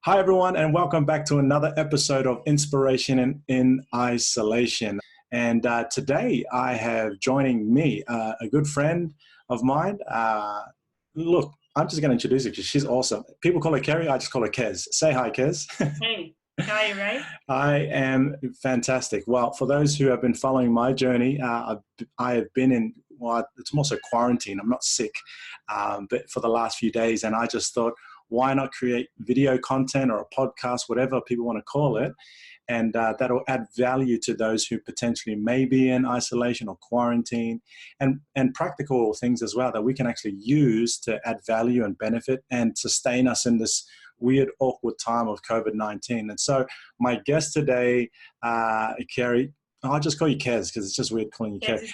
Hi, everyone, and welcome back to another episode of Inspiration in Isolation. And today I have joining me a good friend of mine. Look, I'm just going to introduce her because she's awesome. People call her Kerry. I just call her Kez. Say hi, Kez. Hey, how are you, Ray? I am fantastic. Well, for those who have been following my journey, I have been in, well, it's more so quarantine. I'm not sick, but for the last few days. And I just thought, why not create video content or a podcast, whatever people want to call it, and that'll add value to those who potentially may be in isolation or quarantine, and practical things as well that we can actually use to add value and benefit and sustain us in this weird, awkward time of COVID-19. And so my guest today, Kerry, I'll just call you Kez because it's just weird calling you Kerry.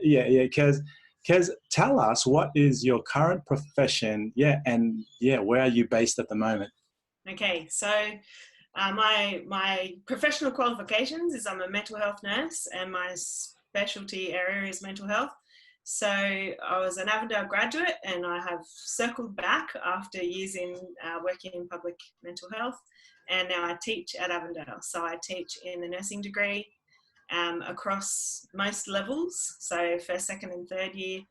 Kez. Kez, tell us, what is your current profession? Where are you based at the moment? Okay, so my professional qualifications is I'm a mental health nurse, and my specialty area is mental health. So I was an Avondale graduate, and I have circled back after years in working in public mental health, and now I teach at Avondale. So I teach in the nursing degree, across most levels. So first, second and third year,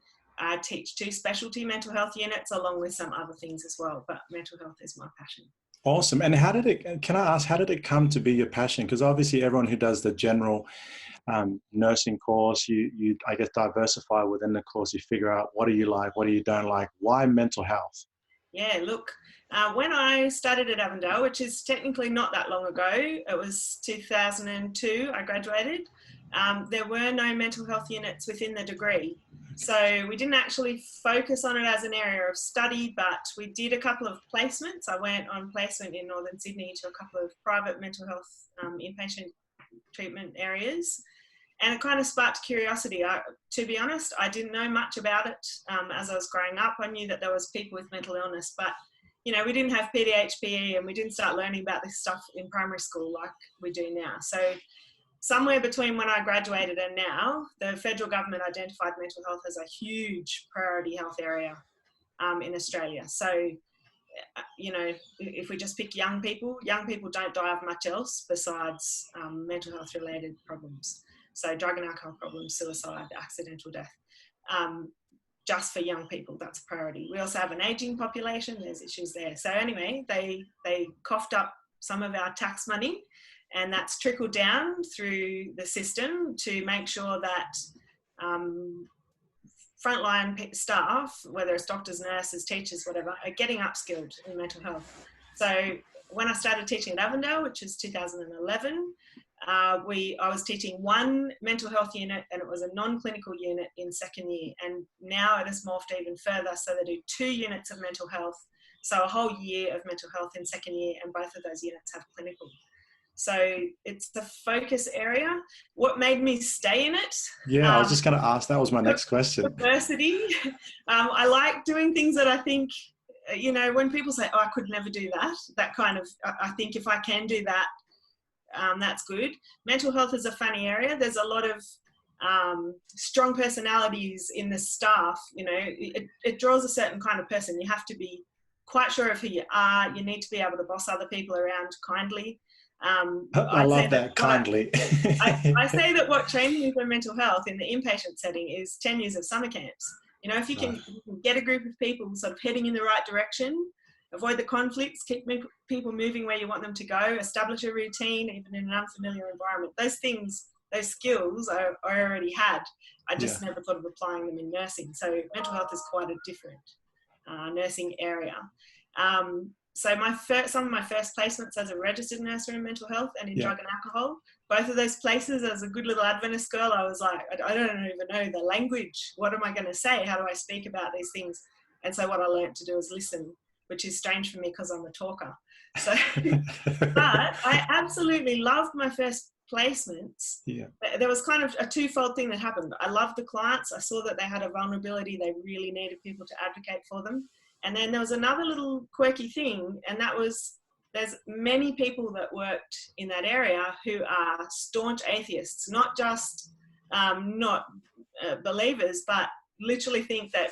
I teach 2 specialty mental health units along with some other things as well, but mental health is my passion. Awesome. And can I ask, how did it come to be your passion? Because obviously everyone who does the general nursing course, you I guess diversify within the course, you figure out what do you like, what do you don't like, why mental health? Yeah, look, when I started at Avondale, which is technically not that long ago, it was 2002 I graduated, there were no mental health units within the degree. So we didn't actually focus on it as an area of study, but we did a couple of placements. I went on placement in Northern Sydney to a couple of private mental health inpatient treatment areas. And it kind of sparked curiosity. To be honest, I didn't know much about it as I was growing up. I knew that there was people with mental illness, but we didn't have PDHPE, and we didn't start learning about this stuff in primary school like we do now. So somewhere between when I graduated and now, the federal government identified mental health as a huge priority health area in Australia. So, if we just pick young people don't die of much else besides mental health related problems. So drug and alcohol problems, suicide, accidental death. Just for young people, that's a priority. We also have an aging population, there's issues there. So anyway, they coughed up some of our tax money, and that's trickled down through the system to make sure that frontline staff, whether it's doctors, nurses, teachers, whatever, are getting upskilled in mental health. So when I started teaching at Avondale, which is 2011, I was teaching 1 mental health unit, and it was a non-clinical unit in second year. And now it has morphed even further. So they do 2 units of mental health. So a whole year of mental health in second year, and both of those units have clinical. So it's the focus area. What made me stay in it? Yeah, I was just going to ask, that was my next question. Diversity. I like doing things that I think, when people say, oh, I could never do that kind of, I think if I can do that, that's good. Mental health is a funny area. There's a lot of strong personalities in the staff. It draws a certain kind of person. You have to be quite sure of who you are. You need to be able to boss other people around kindly. I love that, kindly. I say that what trained me for mental health in the inpatient setting is 10 years of summer camps. If you can get a group of people sort of heading in the right direction, avoid the conflicts, keep people moving where you want them to go, establish a routine, even in an unfamiliar environment. Those things, those skills I already had. I just never thought of applying them in nursing. So mental health is quite a different nursing area. So some of my first placements as a registered nurse were in mental health and in drug and alcohol. Both of those places, as a good little Adventist girl, I was like, I don't even know the language. What am I going to say? How do I speak about these things? And so what I learned to do is listen, which is strange for me because I'm a talker. So, but I absolutely loved my first placements. Yeah. There was kind of a twofold thing that happened. I loved the clients. I saw that they had a vulnerability. They really needed people to advocate for them. And then there was another little quirky thing, and that was there's many people that worked in that area who are staunch atheists, not just not believers, but literally think that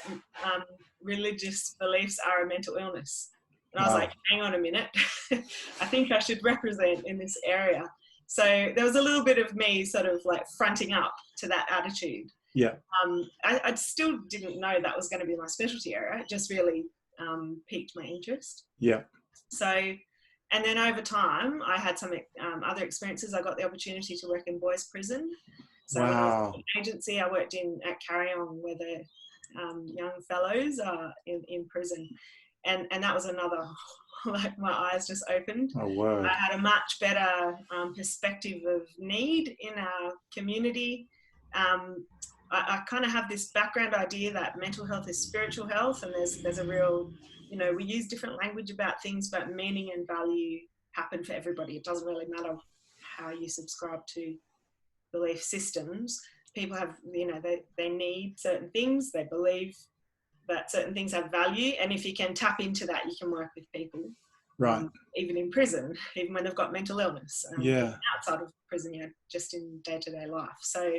religious beliefs are a mental illness. And I was like, hang on a minute, I think I should represent in this area. So there was a little bit of me sort of like fronting up to that attitude. Yeah. I still didn't know that was going to be my specialty area. It just really piqued my interest. Yeah. So, and then over time, I had some other experiences. I got the opportunity to work in boys' prison. So when I was in agency, I worked at Kerry where the young fellows are in prison. And that was another, like my eyes just opened. Oh, word. I had a much better perspective of need in our community. I kind of have this background idea that mental health is spiritual health, and there's a real, we use different language about things, but meaning and value happen for everybody. It doesn't really matter how you subscribe to belief systems. People have, they need certain things, they believe that certain things have value, and if you can tap into that, you can work with people. Right. Even in prison, even when they've got mental illness. Outside of prison, just in day-to-day life. So,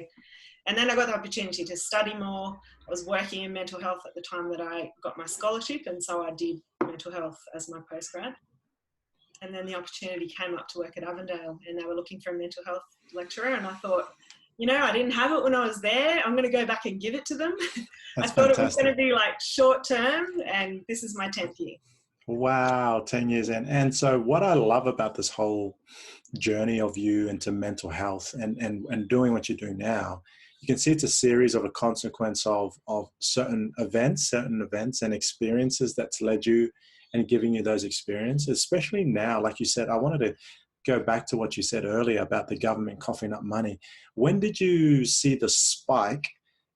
and then I got the opportunity to study more. I was working in mental health at the time that I got my scholarship, and so I did mental health as my postgrad. And then the opportunity came up to work at Avondale, and they were looking for a mental health lecturer, and I thought, I didn't have it when I was there. I'm going to go back and give it to them. That's I thought fantastic. It was going to be like short term, and this is my 10th year. Wow, 10 years in. And so what I love about this whole journey of you into mental health and doing what you do now, you can see it's a series of a consequence of certain events and experiences that's led you and giving you those experiences, especially now. Like you said, I wanted to go back to what you said earlier about the government coughing up money. When did you see the spike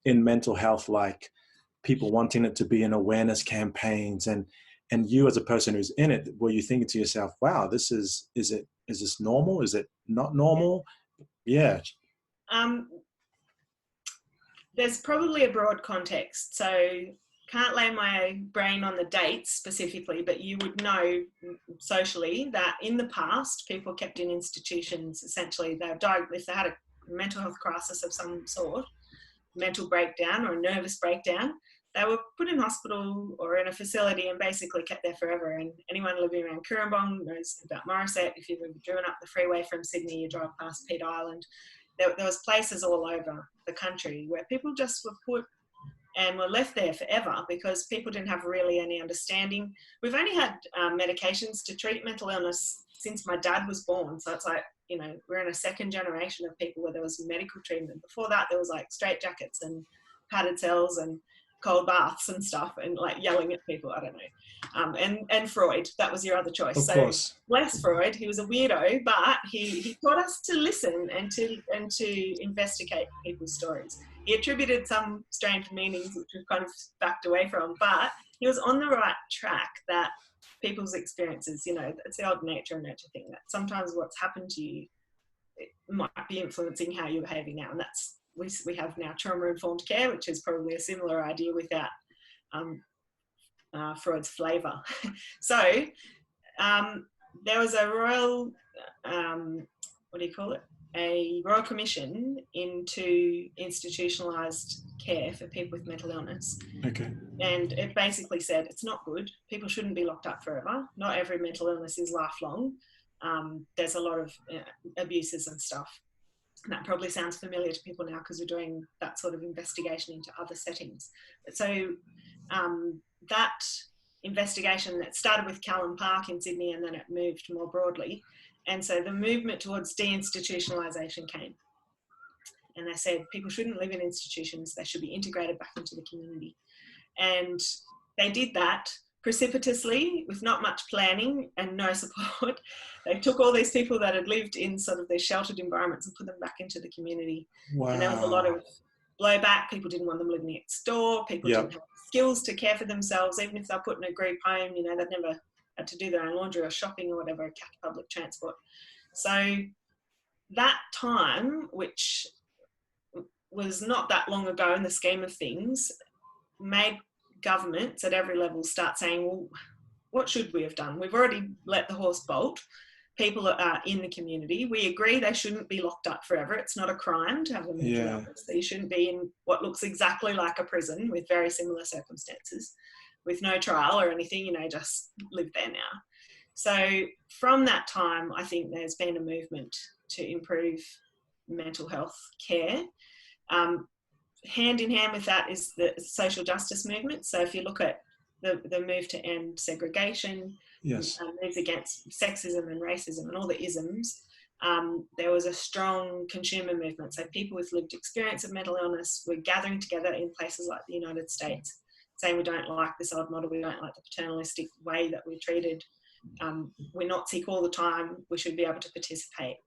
in mental health, like people wanting it to be in awareness campaigns, and you as a person who's in it, were you thinking to yourself, wow, is this normal? Is it not normal? Yeah. There's probably a broad context. So can't lay my brain on the dates specifically, but you would know socially that in the past, people kept in institutions. Essentially, if they had a mental health crisis of some sort, mental breakdown or a nervous breakdown, they were put in hospital or in a facility and basically kept there forever. And anyone living around Currumbong knows about Morisset. If you've ever driven up the freeway from Sydney, you drive past Pete Island. There was places all over the country where people just were put and were left there forever because people didn't have really any understanding. We've only had medications to treat mental illness since my dad was born. So it's like, we're in a second generation of people where there was medical treatment. Before that, there was like straitjackets and padded cells and cold baths and stuff and like yelling at people. I don't know. And Freud, that was your other choice. Of course. Bless Freud, he was a weirdo, but he taught us to listen and to investigate people's stories. He attributed some strange meanings, which we've kind of backed away from, but he was on the right track that people's experiences, it's the old nature and nurture thing, that sometimes what's happened to you, it might be influencing how you're behaving now. And that's, we have now trauma-informed care, which is probably a similar idea without Freud's flavour. So there was a royal, a royal commission into institutionalised care for people with mental illness. Okay. And it basically said it's not good. People shouldn't be locked up forever. Not every mental illness is lifelong. There's a lot of abuses and stuff. And that probably sounds familiar to people now because we're doing that sort of investigation into other settings. So that investigation that started with Callum Park in Sydney and then it moved more broadly. And so the movement towards deinstitutionalisation came. And they said people shouldn't live in institutions, they should be integrated back into the community. And they did that precipitously with not much planning and no support. They took all these people that had lived in sort of their sheltered environments and put them back into the community. Wow. And there was a lot of blowback. People didn't want them living next door. People didn't have skills to care for themselves. Even if they're put in a group home, they'd never had to do their own laundry or shopping or whatever, catch public transport. So that time, which was not that long ago in the scheme of things, made governments at every level start saying, well, what should we have done? We've already let the horse bolt. People are in the community. We agree they shouldn't be locked up forever. It's not a crime to have a mental illness. They shouldn't be in what looks exactly like a prison with very similar circumstances. with no trial or anything, you know, just live there now. So from that time, I think there's been a movement to improve mental health care. Hand in hand with that is the social justice movement. So if you look at the move to end segregation, yes, moves against sexism and racism and all the isms, there was a strong consumer movement. So people with lived experience of mental illness were gathering together in places like the United States, saying we don't like this old model, we don't like the paternalistic way that we're treated, we're not sick all the time, we should be able to participate.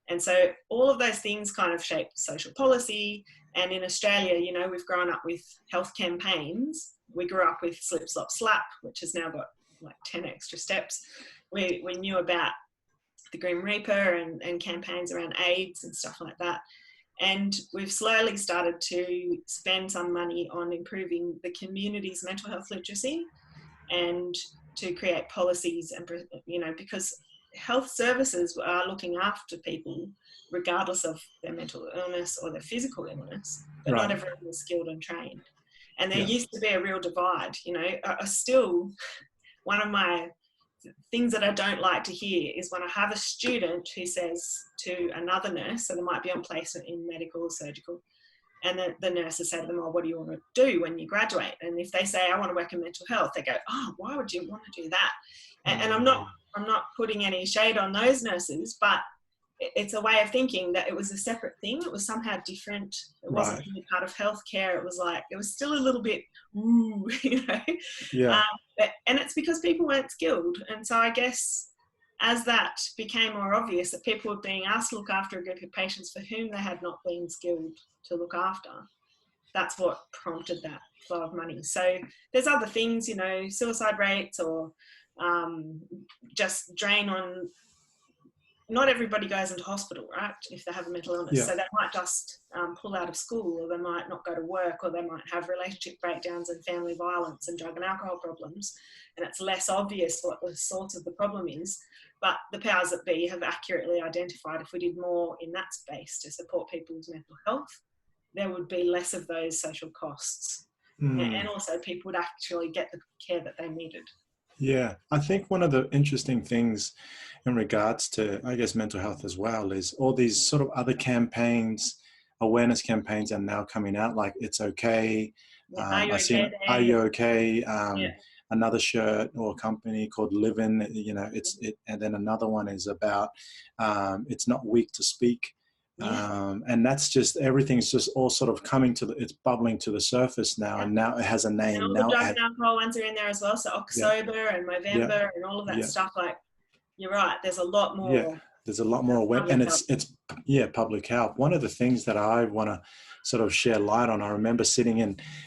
And so all of those things kind of shaped social policy. And in Australia, you know, we've grown up with health campaigns. We grew up with Slip, Slop, Slap, which has now got like 10 extra steps. We knew about the Grim Reaper and campaigns around AIDS and stuff like that. And we've slowly started to spend some money on improving the community's mental health literacy and to create policies and, you know, because health services are looking after people regardless of their mental illness or their physical illness, but right. not everyone is skilled and trained. And there used to be a real divide, you know. Still, one of my things that I don't like to hear is when I have a student who says to another nurse, so they might be on placement in medical or surgical, and the nurses say to them, oh, what do you want to do when you graduate? And if they say, I want to work in mental health, they go, oh, why would you want to do that? And I'm not putting any shade on those nurses, but it's a way of thinking that it was a separate thing. It was somehow different. It wasn't really part of healthcare. It was like, it was still a little bit, ooh, you know. Yeah. And it's because people weren't skilled. And so I guess as that became more obvious that people were being asked to look after a group of patients for whom they had not been skilled to look after, that's what prompted that flow of money. So there's other things, you know, suicide rates or just drain on, not everybody goes into hospital, right, if they have a mental illness. So they might just pull out of school, or they might not go to work, or they might have relationship breakdowns and family violence and drug and alcohol problems. And it's less obvious what the source of the problem is. But the powers that be have accurately identified if we did more in that space to support people's mental health, there would be less of those social costs. And also people would actually get the care that they needed. Yeah, I think one of the interesting things in regards to, I guess, mental health as well is all these sort of other campaigns, awareness campaigns are now coming out, like It's Okay. Are You Okay? Another shirt or company called Livin', you know, and then another one is about it's not weak to speak. And that's just, everything's just all sort of coming to it's bubbling to the surface now, and now it has a name. And all now the drug and alcohol ones are in there as well, so October and Movember and all of that stuff. Like, you're right, there's a lot more. There's a lot more and it's public health. One of the things that I want to sort of share light on, I remember sitting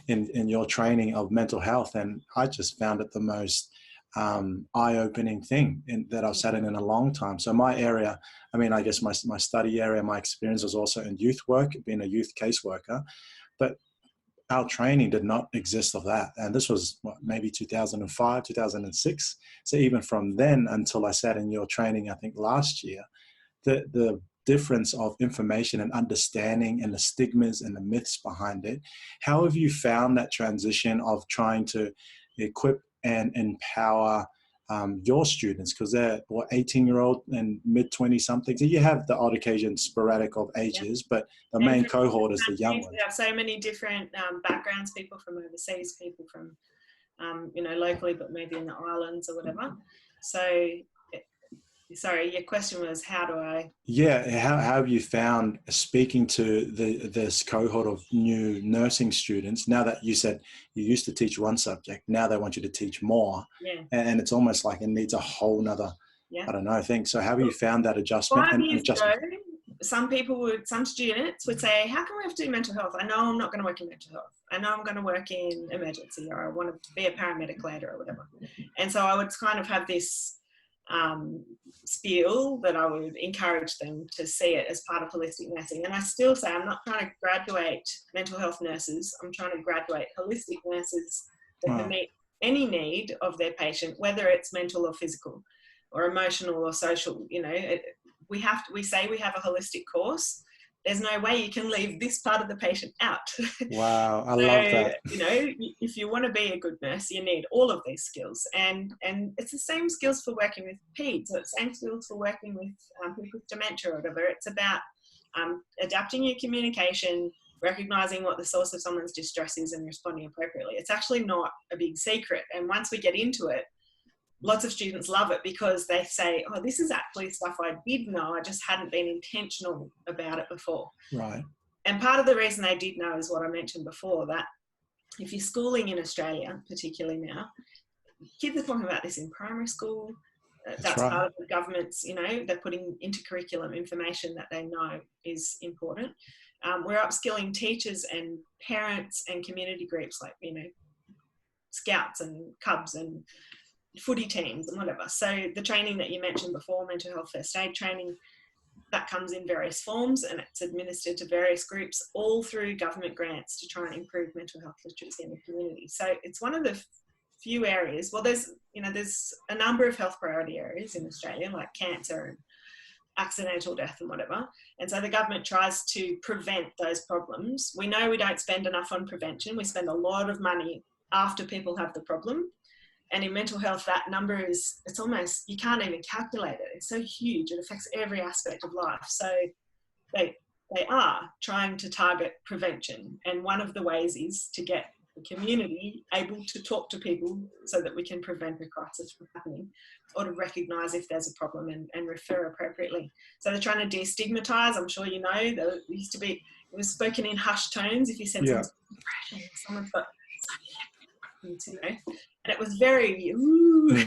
in your training of mental health, and I just found it the most eye-opening thing that I've sat in a long time. So my area, I mean, I guess my study area, my experience was also in youth work, being a youth caseworker, but our training did not exist of that. And this was maybe 2005, 2006. So even from then until I sat in your training, I think last year, the difference of information and understanding and the stigmas and the myths behind it, how have you found that transition of trying to equip and empower your students, because they're 18-year-old and mid-20 something. So you have the odd occasion sporadic of ages, but the main cohort is the young ones. We have so many different backgrounds, people from overseas, people from you know, locally, but maybe in the islands or whatever. So sorry, your question was, how do I? Yeah, how have you found speaking to this cohort of new nursing students, now that you said you used to teach one subject, now they want you to teach more, and it's almost like it needs a whole nother, I don't know, thing. So how have you found that adjustment? 5 years ago, some students would say, how come we have to do mental health? I know I'm not going to work in mental health. I know I'm going to work in emergency, or I want to be a paramedic later or whatever. And so I would kind of have this spiel that I would encourage them to see it as part of holistic nursing. And I still say I'm not trying to graduate mental health nurses, I'm trying to graduate holistic nurses that can meet any need of their patient, whether it's mental or physical or emotional or social. You know, we say we have a holistic course, there's no way you can leave this part of the patient out. Wow, I So, love that. if you want to be a good nurse, you need all of these skills. And it's the same skills for working with peds, or it's the same skills for working with people with dementia or whatever. It's about adapting your communication, recognizing what the source of someone's distress is and responding appropriately. It's actually not a big secret. And once we get into it, lots of students love it because they say, oh, this is actually stuff I did know, I just hadn't been intentional about it before. Right. And part of the reason they did know is what I mentioned before, that if you're schooling in Australia, particularly now, kids are talking about this in primary school. That's right. part of the government's, they're putting into curriculum information that they know is important. We're upskilling teachers and parents and community groups like, scouts and cubs and footy teams and whatever. So the training that you mentioned before, mental health first aid training, that comes in various forms and it's administered to various groups, all through government grants to try and improve mental health literacy in the community. So it's one of the few areas, well, there's a number of health priority areas in Australia, like cancer and accidental death and whatever. And so the government tries to prevent those problems. We know we don't spend enough on prevention. We spend a lot of money after people have the problem. And in mental health, that number it's almost, you can't even calculate it. It's so huge. It affects every aspect of life. So they are trying to target prevention. And one of the ways is to get the community able to talk to people so that we can prevent a crisis from happening, or to recognise if there's a problem and refer appropriately. So they're trying to destigmatise. I'm sure you know, there used to be, it was spoken in hushed tones if you said something, someone's got, and it was very, ooh.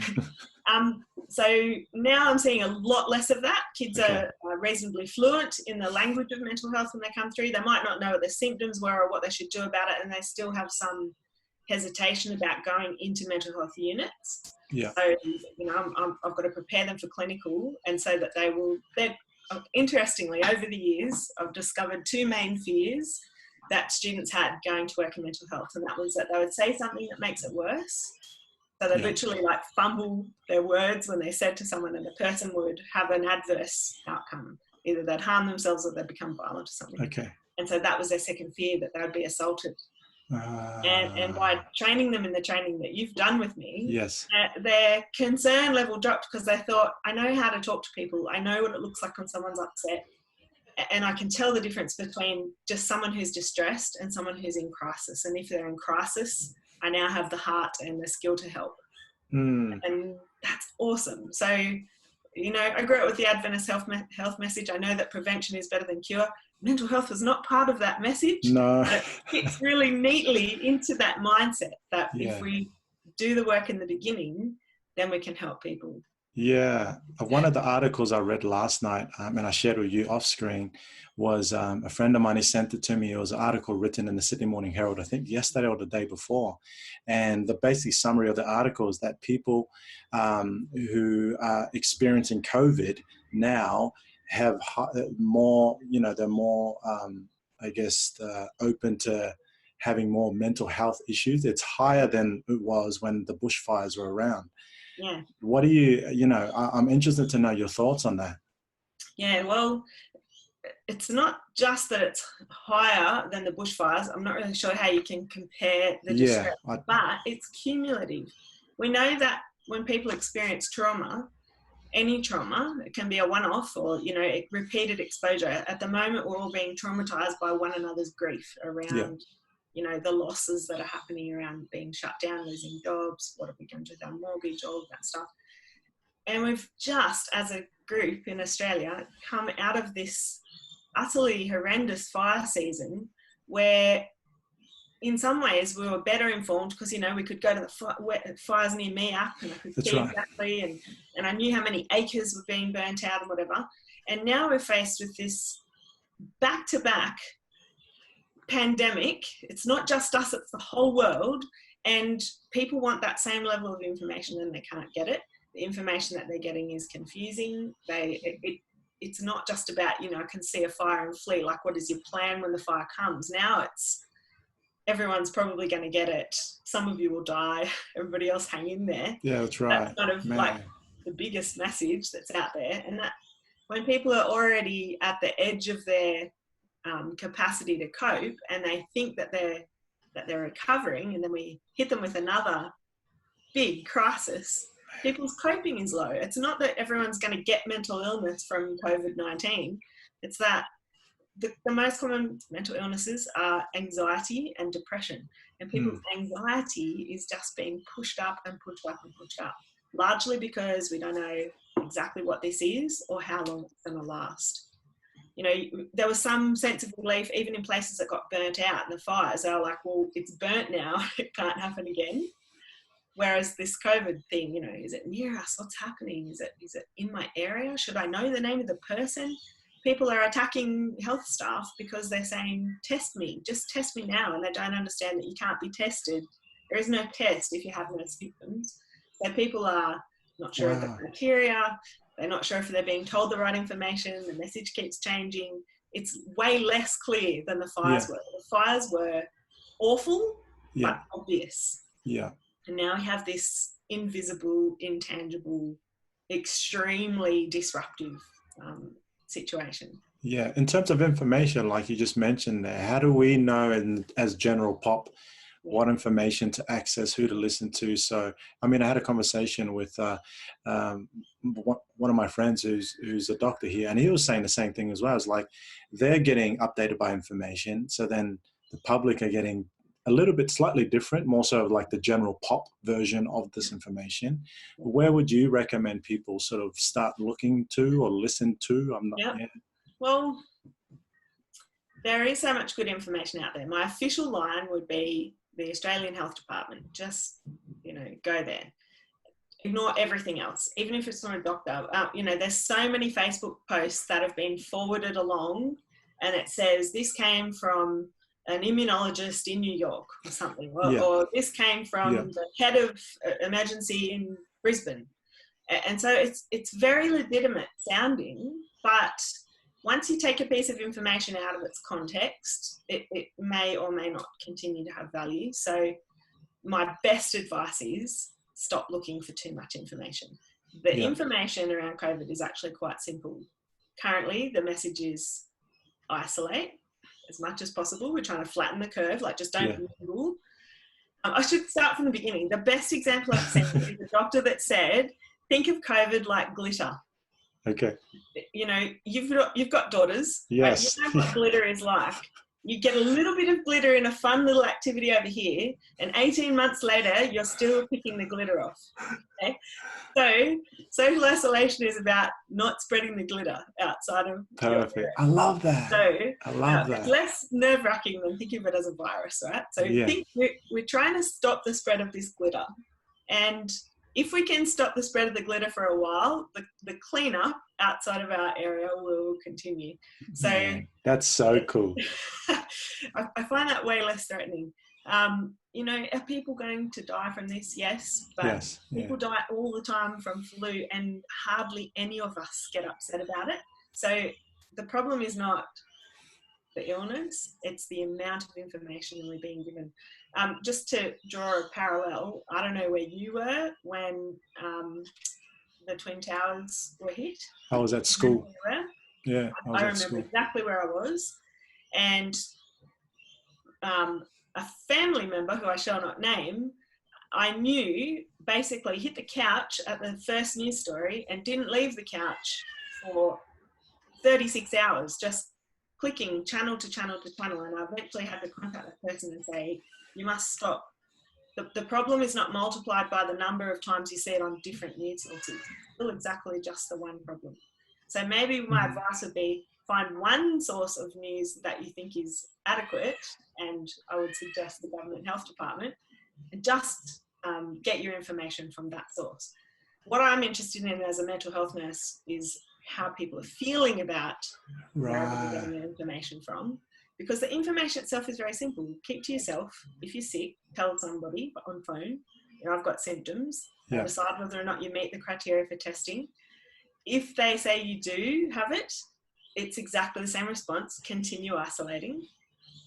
So now I'm seeing a lot less of that. Kids are reasonably fluent in the language of mental health when they come through. They might not know what their symptoms were or what they should do about it, and they still have some hesitation about going into mental health units. Yeah. So, I've got to prepare them for clinical, and so that they're interestingly, over the years, I've discovered two main fears that students had going to work in mental health, and that was that they would say something that makes it worse. So they literally fumble their words when they said to someone, and the person would have an adverse outcome. Either they'd harm themselves or they'd become violent or something. Okay. And so that was their second fear, that they would be assaulted. And by training them in the training that you've done with me, yes, their concern level dropped, because they thought, I know how to talk to people. I know what it looks like when someone's upset. And I can tell the difference between just someone who's distressed and someone who's in crisis. And if they're in crisis, I now have the heart and the skill to help. And that's awesome. So, I grew up with the Adventist health message. I know that prevention is better than cure. Mental health was not part of that message. No. But it fits really neatly into that mindset that if we do the work in the beginning, then we can help people. Yeah. One of the articles I read last night, and I shared with you off screen, was a friend of mine, he sent it to me. It was an article written in the Sydney Morning Herald, I think yesterday or the day before. And the basic summary of the article is that people who are experiencing COVID now have more, they're more, open to having more mental health issues. It's higher than it was when the bushfires were around. Yeah. What do I'm interested to know your thoughts on that. Yeah, well, it's not just that it's higher than the bushfires. I'm not really sure how you can compare the distress, but it's cumulative. We know that when people experience trauma, any trauma, it can be a one-off or, repeated exposure. At the moment, we're all being traumatized by one another's grief around the losses that are happening around being shut down, losing jobs, what are we going to do with our mortgage, all of that stuff. And we've just, as a group in Australia, come out of this utterly horrendous fire season where in some ways we were better informed because, we could go to the Fires Near Me app and I could see exactly, and I knew how many acres were being burnt out and whatever. And now we're faced with this back-to-back pandemic. It's not just us, it's the whole world, and people want that same level of information and they can't get it. The information that they're getting is confusing. It's not just about, I can see a fire and flee. Like, what is your plan when the fire comes? Now it's everyone's probably going to get it. Some of you will die. Everybody else hang in there. Yeah, that's right. That's kind of like the biggest message that's out there. And that when people are already at the edge of their capacity to cope, and they think that they're recovering, and then we hit them with another big crisis, people's coping is low. It's not that everyone's going to get mental illness from COVID-19. It's that the most common mental illnesses are anxiety and depression. And people's anxiety is just being pushed up and pushed up and pushed up, largely because we don't know exactly what this is or how long it's going to last. You know, there was some sense of relief even in places that got burnt out in the fires. They were like, well, it's burnt now, it can't happen again. Whereas this COVID thing, you know, is it near us? What's happening? Is it in my area? Should I know the name of the person? People are attacking health staff because they're saying, test me, just test me now. And they don't understand that you can't be tested. There is no test if you have no symptoms. So people are not sure of the criteria. They're not sure if they're being told the right information. The message keeps changing. It's way less clear than the fires were. The fires were awful, but obvious. Yeah. And now we have this invisible, intangible, extremely disruptive situation. Yeah. In terms of information, like you just mentioned there, how do we know as general pop what information to access, who to listen to? So, I mean, I had a conversation with one of my friends who's a doctor here, and he was saying the same thing as well. It's like they're getting updated by information. So then the public are getting a little bit slightly different, more so of like the general pop version of this information. Where would you recommend people sort of start looking to or listen to? Well, there is so much good information out there. My official line would be the Australian Health Department. Just, you know, go there. Ignore everything else, even if it's not a doctor. You know, there's so many Facebook posts that have been forwarded along, and it says this came from an immunologist in New York or something, or this came from the head of emergency in Brisbane. And so it's very legitimate sounding, but once you take a piece of information out of its context, it may or may not continue to have value. So my best advice is stop looking for too much information. The information around COVID is actually quite simple. Currently, the message is isolate as much as possible. We're trying to flatten the curve, like just don't mingle. I should start from the beginning. The best example I've seen is a doctor that said, think of COVID like glitter. Okay. You know, you've got daughters. Yes. Right? You know what glitter is like. You get a little bit of glitter in a fun little activity over here, and 18 months later, you're still picking the glitter off. Okay? So social isolation is about not spreading the glitter outside of. Perfect. I love that. So I love that. It's less nerve-wracking than thinking of it as a virus, right? So think we're trying to stop the spread of this glitter, and if we can stop the spread of the glitter for a while, the cleanup outside of our area will continue. So that's so cool. I find that way less threatening. You know, are people going to die from this? Yes, but people die all the time from flu, and hardly any of us get upset about it. So the problem is not the illness, it's the amount of information we're being given. Just to draw a parallel, I don't know where you were when the Twin Towers were hit. I was at school. I remember exactly where I was. And a family member, who I shall not name, I knew basically hit the couch at the first news story and didn't leave the couch for 36 hours, just clicking channel to channel to channel. And I eventually had to contact the person and say, you must stop. The problem is not multiplied by the number of times you see it on different news sources. It's still exactly just the one problem. So maybe my advice would be find one source of news that you think is adequate, and I would suggest the Government Health Department, and just get your information from that source. What I'm interested in as a mental health nurse is how people are feeling about where they're getting their information from. Because the information itself is very simple. Keep to yourself. If you're sick, tell somebody on phone, you know, I've got symptoms. Decide whether or not you meet the criteria for testing. If they say you do have it, it's exactly the same response. Continue isolating.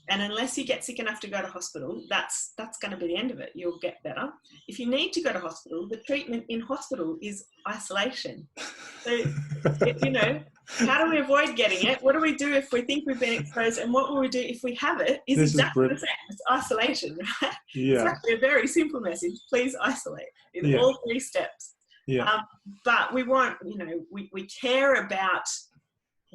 And unless you get sick enough to go to hospital, that's going to be the end of it. You'll get better. If you need to go to hospital, the treatment in hospital is isolation. So, you know, How do we avoid getting it? What do we do if we think we've been exposed? And what will we do if we have it? Is This is exactly the same. It's isolation, right? It's Yeah. actually a very simple message. Please isolate in Yeah. all 3 steps. Yeah. But we want, we care about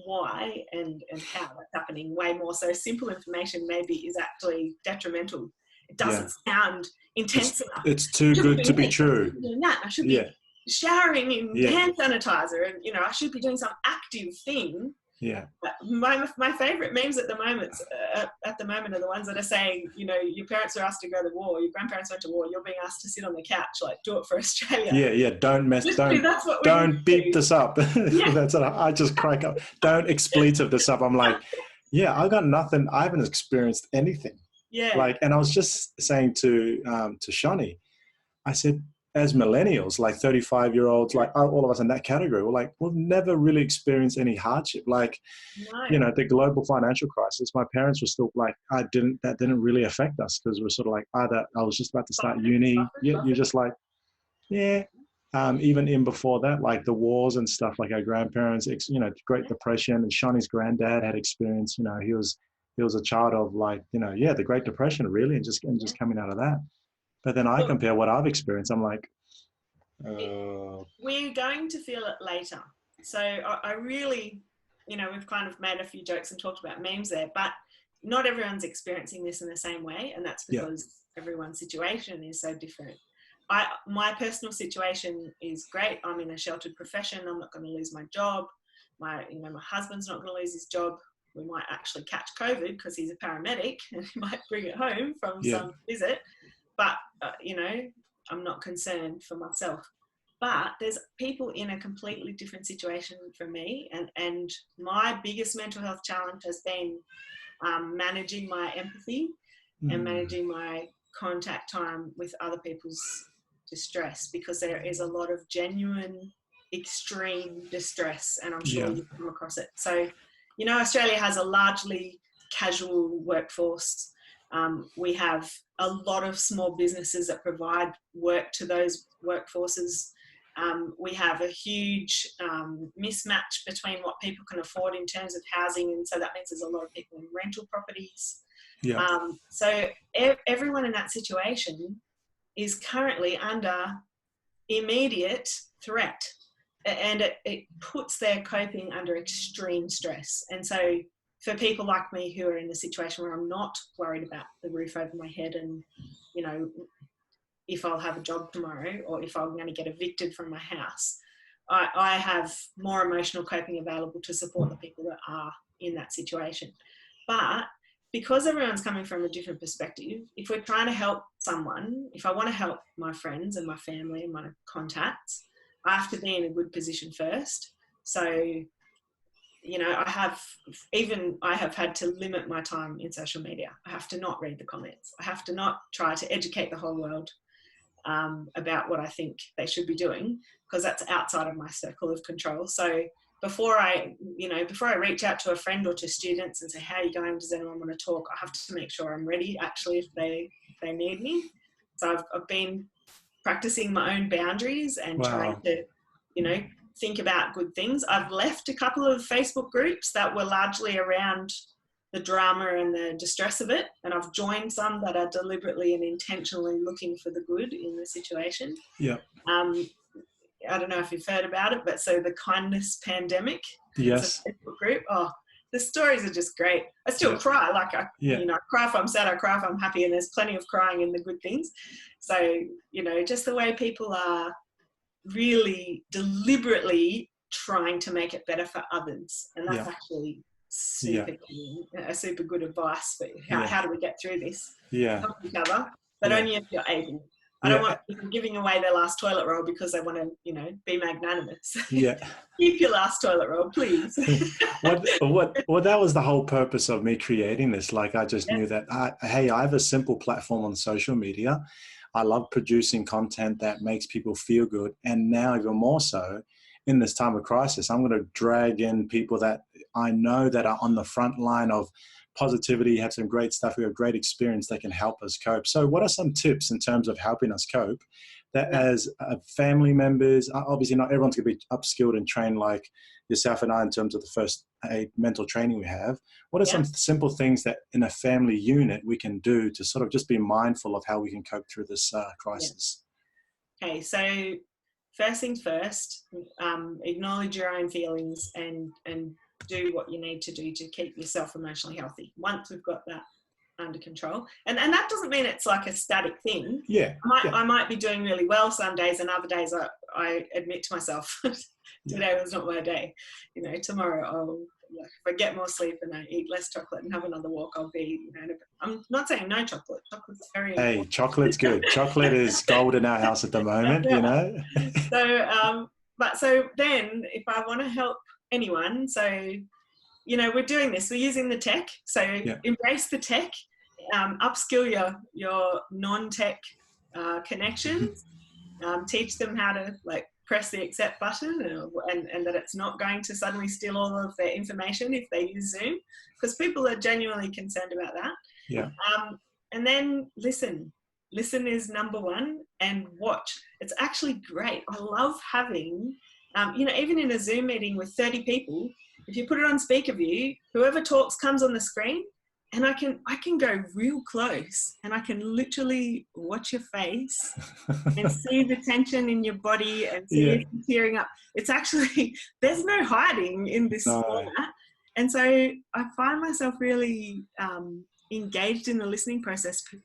why and how that's happening way more. So simple information maybe is actually detrimental. It doesn't sound intense enough. It's too good to be true. I should be showering in hand sanitizer, and I should be doing some active thing. Yeah. My favorite memes at the moment are the ones that are saying, your parents are asked to go to war, your grandparents went to war, you're being asked to sit on the couch, like, do it for Australia. Yeah. Don't beat this up. That's what I just crack up. Don't expletive this up. I'm like, I got nothing. I haven't experienced anything. Yeah. And I was just saying to Shani, I said, as millennials, like 35-year-olds, like all of us in that category, we've never really experienced any hardship. The global financial crisis, my parents were still like, that didn't really affect us, because we're sort of like, either I was just about to start uni. You're just like, even in before that, like the wars and stuff, like our grandparents, Great Depression, and Shani's granddad had experience, he was a child of the Great Depression, really, and just coming out of that. But then I compare what I've experienced. I'm like, we're going to feel it later. So I really, we've kind of made a few jokes and talked about memes there, but not everyone's experiencing this in the same way. And that's because everyone's situation is so different. My personal situation is great. I'm in a sheltered profession. I'm not going to lose my job. My husband's not going to lose his job. We might actually catch COVID because he's a paramedic and he might bring it home from some visit. But, I'm not concerned for myself. But there's people in a completely different situation from me. And my biggest mental health challenge has been managing my empathy and managing my contact time with other people's distress, because there is a lot of genuine, extreme distress, and I'm sure you've come across it. So, Australia has a largely casual workforce. We have a lot of small businesses that provide work to those workforces. We have a huge mismatch between what people can afford in terms of housing, and so that means there's a lot of people in rental properties. So everyone in that situation is currently under immediate threat, and it puts their coping under extreme stress. And so for people like me who are in the situation where I'm not worried about the roof over my head and, if I'll have a job tomorrow or if I'm going to get evicted from my house, I have more emotional coping available to support the people that are in that situation. But because everyone's coming from a different perspective, if we're trying to help someone, if I want to help my friends and my family and my contacts, I have to be in a good position first. So, I have had to limit my time in social media. I have to not read the comments. I have to not try to educate the whole world about what I think they should be doing, because that's outside of my circle of control. So before I reach out to a friend or to students and say, how are you going? Does anyone want to talk? I have to make sure I'm ready, actually, if they need me. So I've been practicing my own boundaries and trying to, think about good things. I've left a couple of Facebook groups that were largely around the drama and the distress of it, and I've joined some that are deliberately and intentionally looking for the good in the situation. I don't know if you've heard about it, but so the Kindness Pandemic, it's a Facebook group. Oh, the stories are just great. I still cry. I cry if I'm sad, I cry if I'm happy, and there's plenty of crying in the good things. So, just the way people are really deliberately trying to make it better for others. And that's actually super good advice for how do we get through this? Help each other, but only if you're able. I don't want people giving away their last toilet roll because they want to, be magnanimous. Keep your last toilet roll, please. Well, that was the whole purpose of me creating this. I just knew that, I have a simple platform on social media. I love producing content that makes people feel good. And now even more so in this time of crisis, I'm going to drag in people that I know that are on the front line of positivity, have some great stuff, we have great experience that can help us cope. So what are some tips in terms of helping us cope that as family members, obviously not everyone's going to be upskilled and trained like, yourself and I in terms of the first aid mental training we have, what are some simple things that in a family unit we can do to sort of just be mindful of how we can cope through this crisis? Okay, so first things first, acknowledge your own feelings and do what you need to do to keep yourself emotionally healthy. Once we've got that under control, and that doesn't mean it's like a static thing. I might be doing really well some days, and other days I admit to myself today was not my day. Tomorrow I'll, if I get more sleep and I eat less chocolate and have another walk, I'll be, I'm not saying no chocolate. Chocolate's very important. Chocolate's good. Chocolate is gold in our house at the moment, So then if I want to help anyone, so we're doing this, we're using the tech, so embrace the tech, upskill your non-tech connections, teach them how to press the accept button, and that it's not going to suddenly steal all of their information if they use Zoom, because people are genuinely concerned about that. And then listen is number one, and watch. It's actually great. I love having even in a Zoom meeting with 30 people, if you put it on speaker view, whoever talks comes on the screen, and I can go real close, and I can literally watch your face and see the tension in your body and see if you're tearing up. It's actually, there's no hiding in this format. And so I find myself really engaged in the listening process, because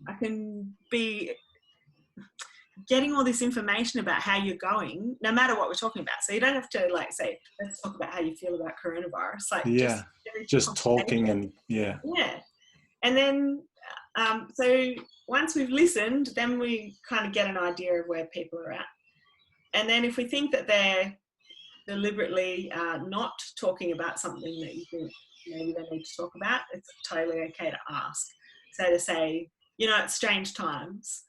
I can be getting all this information about how you're going, no matter what we're talking about. So you don't have to say, let's talk about how you feel about coronavirus. Just talking and And then, so once we've listened, then we kind of get an idea of where people are at. And then if we think that they're deliberately not talking about something that you think maybe they need to talk about, it's totally okay to ask. So to say, it's strange times.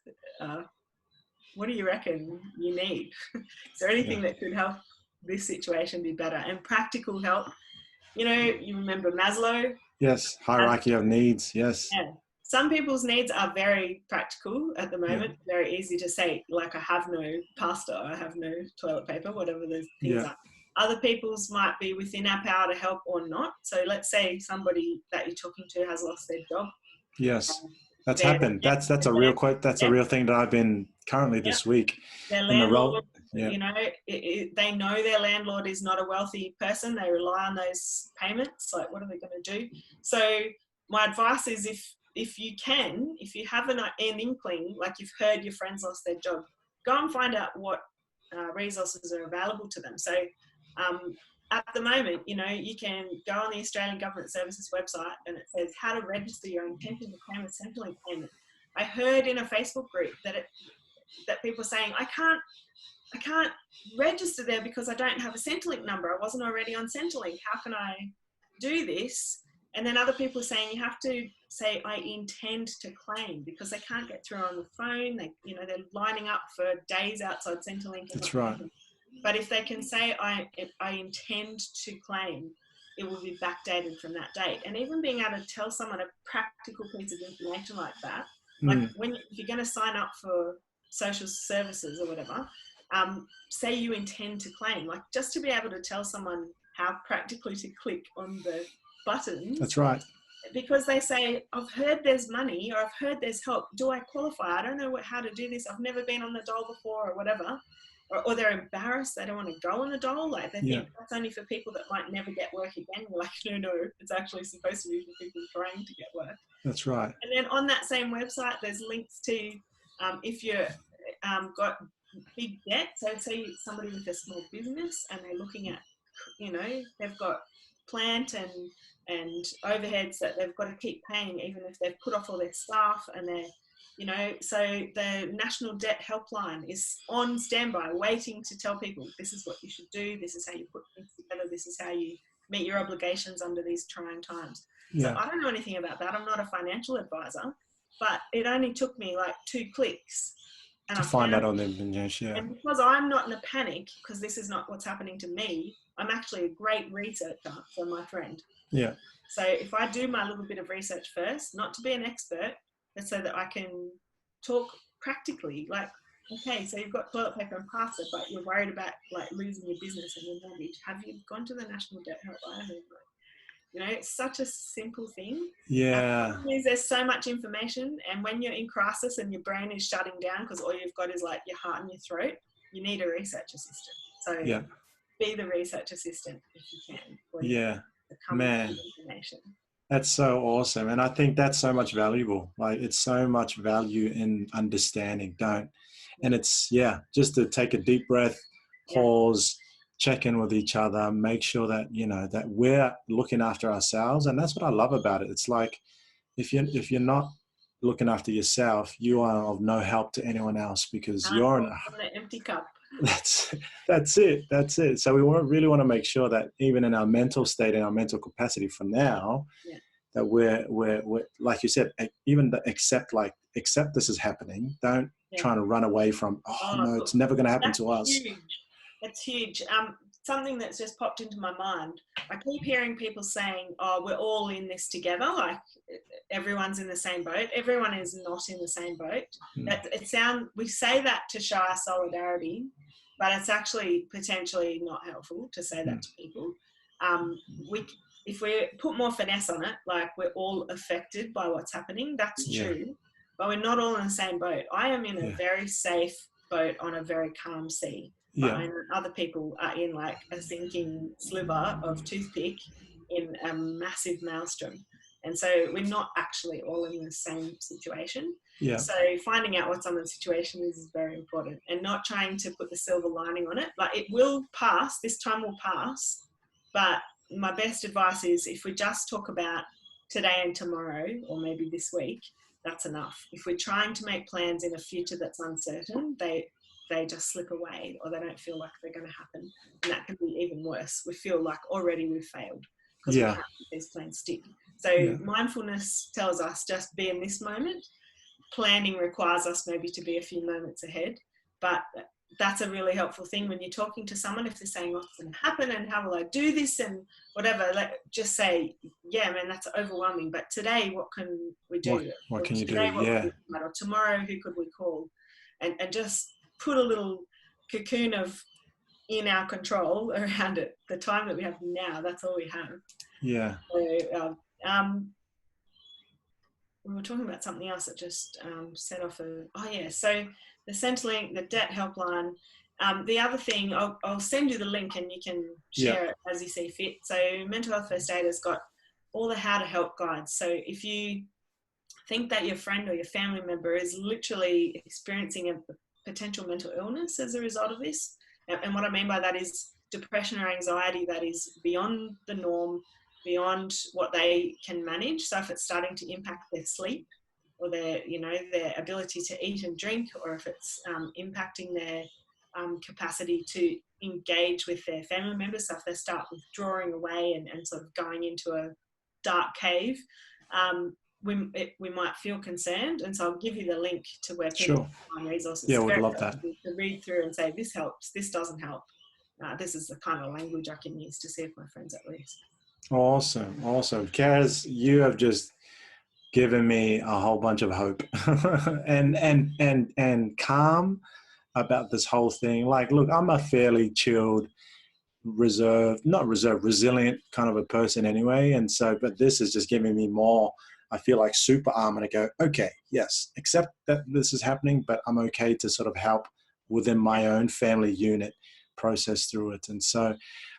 What do you reckon you need? Is there anything that could help this situation be better? And practical help, you remember Maslow? Yes, hierarchy of needs, yes. Yeah. Some people's needs are very practical at the moment, very easy to say, I have no pasta, I have no toilet paper, whatever those things are. Other people's might be within our power to help or not. So let's say somebody that you're talking to has lost their job. Yes. That's happened. That's a real quote. That's a real thing that I've been currently this week. Their landlord, they know their landlord is not a wealthy person. They rely on those payments. What are they going to do? So my advice is, if you have an inkling, you've heard your friends lost their job, go and find out what resources are available to them. So at the moment, you can go on the Australian Government Services website, and it says how to register your intention to claim a Centrelink payment. I heard in a Facebook group that people are saying, I can't register there because I don't have a Centrelink number. I wasn't already on Centrelink. How can I do this? And then other people are saying you have to say, I intend to claim, because they can't get through on the phone. They're lining up for days outside Centrelink. That's right. But if they can say, I intend to claim, it will be backdated from that date. And even being able to tell someone a practical piece of information like that, if you're going to sign up for social services or whatever, say you intend to claim, just to be able to tell someone how practically to click on the buttons. That's right. Because they say, I've heard there's money, or I've heard there's help. Do I qualify? I don't know how to do this. I've never been on the dole before, or whatever. Or they're embarrassed, they don't want to go on the dole, they think that's only for people that might never get work again. You're no, it's actually supposed to be for people trying to get work. That's right. And then on that same website, there's links to if you're got big debt, so say somebody with a small business and they're looking at, they've got plant and overheads that they've got to keep paying, even if they've put off all their staff, and they're so the National Debt Helpline is on standby, waiting to tell people, this is what you should do, this is how you put things together, this is how you meet your obligations under these trying times. So I don't know anything about that. I'm not a financial advisor, but it only took me 2 clicks. And to find that on them. And because I'm not in a panic, because this is not what's happening to me, I'm actually a great researcher for my friend. Yeah. So if I do my little bit of research first, not to be an expert, but so that I can talk practically, okay, so you've got toilet paper and pasta, but you're worried about like losing your business and your mortgage. Have you gone to the National Debt Helpline? You know, it's such a simple thing. Yeah. There's so much information, and when you're in crisis and your brain is shutting down because all you've got is like your heart and your throat, you need a research assistant. So Yeah. be the research assistant if you can. Yeah. Man. Information. That's so awesome. And I think that's so much valuable. Like it's so much value in understanding, and it's, just to take a deep breath, pause, check in with each other, make sure that, that we're looking after ourselves. And that's what I love about it. It's like, if you're not looking after yourself, you are of no help to anyone else, because you're in an empty cup. That's it. So we really want to make sure that even in our mental state and our mental capacity for now, that we're like you said, even accept this is happening. Don't try to run away from, no, it's never going to happen to us. That's huge. Something that's just popped into my mind. I keep hearing people saying, "Oh, we're all in this together. Like everyone's in the same boat." Everyone is not in the same boat. We say that to show our solidarity, but it's actually potentially not helpful to say that to people. If we put more finesse on it, like we're all affected by what's happening, that's true, but we're not all in the same boat. I am in a very safe boat on a very calm sea. But other people are in like a sinking sliver of toothpick in a massive maelstrom. And so we're not actually all in the same situation. Yeah. So finding out what's on the situation is very important, and not trying to put the silver lining on it. Like it will pass, this time will pass. But my best advice is, if we just talk about today and tomorrow, or maybe this week, that's enough. If we're trying to make plans in a future that's uncertain, they just slip away, or they don't feel like they're going to happen. And that can be even worse. We feel like already we've failed because we can't make these plans stick. So mindfulness tells us just be in this moment. Planning requires us maybe to be a few moments ahead. But that's a really helpful thing when you're talking to someone. If they're saying what's going to happen and how will I do this and whatever, just say, yeah, man, that's overwhelming. But today, what can we do? What can you do? Or tomorrow, who could we call? And just put a little cocoon of in our control around it. The time that we have now, that's all we have. Yeah. So, we were talking about something else that just set off so the Centrelink, the debt helpline. The other thing, I'll send you the link and you can share it as you see fit. So Mental Health First Aid has got all the how to help guides. So if you think that your friend or your family member is literally experiencing a potential mental illness as a result of this, and what I mean by that is depression or anxiety that is beyond the norm, beyond what they can manage. So if it's starting to impact their sleep or their ability to eat and drink, or if it's impacting their capacity to engage with their family members, so if they start withdrawing away and sort of going into a dark cave, we might feel concerned. And so I'll give you the link to where people can find resources. Yeah, we'd love that. To read through and say, this helps, this doesn't help. This is the kind of language I can use to see if my friend's at risk. Awesome. Kaz, you have just given me a whole bunch of hope and calm about this whole thing. Like, look, I'm a fairly chilled, resilient kind of a person anyway. And so, but this is just giving me more, I feel like super arm, and I go, okay, yes, accept that this is happening, but I'm okay to sort of help within my own family unit process through it. And so,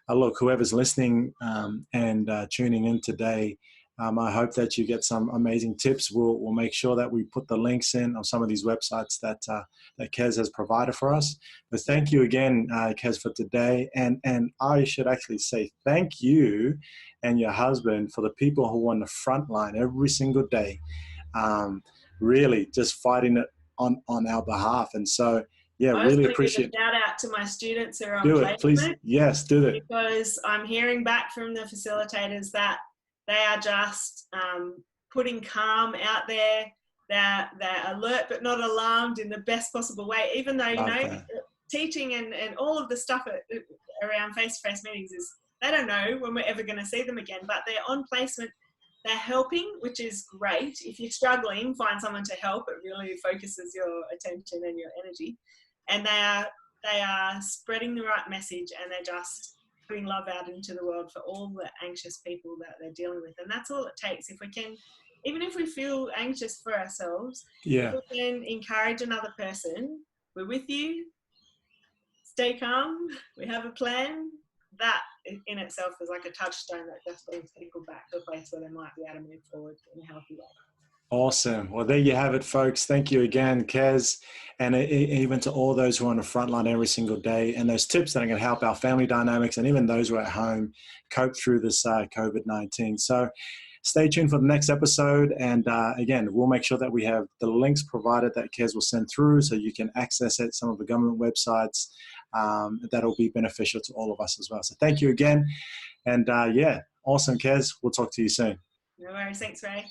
look, whoever's listening and tuning in today, I hope that you get some amazing tips. We'll make sure that we put the links in on some of these websites that Kez has provided for us. But thank you again, Kez, for today. And I should actually say thank you and your husband for the people who are on the front line every single day, really just fighting it on our behalf. And so, yeah, really appreciate it. Shout out to my students who are on placement. Do it, please. Yes, do it. Because I'm hearing back from the facilitators that they are just putting calm out there. They're alert but not alarmed in the best possible way. Even though, teaching and all of the stuff around face-to-face meetings is, they don't know when we're ever going to see them again, but they're on placement. they're helping, which is great. If you're struggling, find someone to help. It really focuses your attention and your energy. And they are spreading the right message, and they're just putting love out into the world for all the anxious people that they're dealing with. And that's all it takes. If we can, even if we feel anxious for ourselves, if we can encourage another person, we're with you, stay calm, we have a plan. That in itself is like a touchstone that just brings people back to a place where they might be able to move forward in a healthy way. Awesome. Well, there you have it, folks. Thank you again, Kez, and even to all those who are on the front line every single day, and those tips that are going to help our family dynamics and even those who are at home cope through this COVID-19. So stay tuned for the next episode. And again, we'll make sure that we have the links provided that Kez will send through so you can access it, some of the government websites. That'll be beneficial to all of us as well. So thank you again. And yeah, awesome, Kez. We'll talk to you soon. No worries. Thanks, Ray.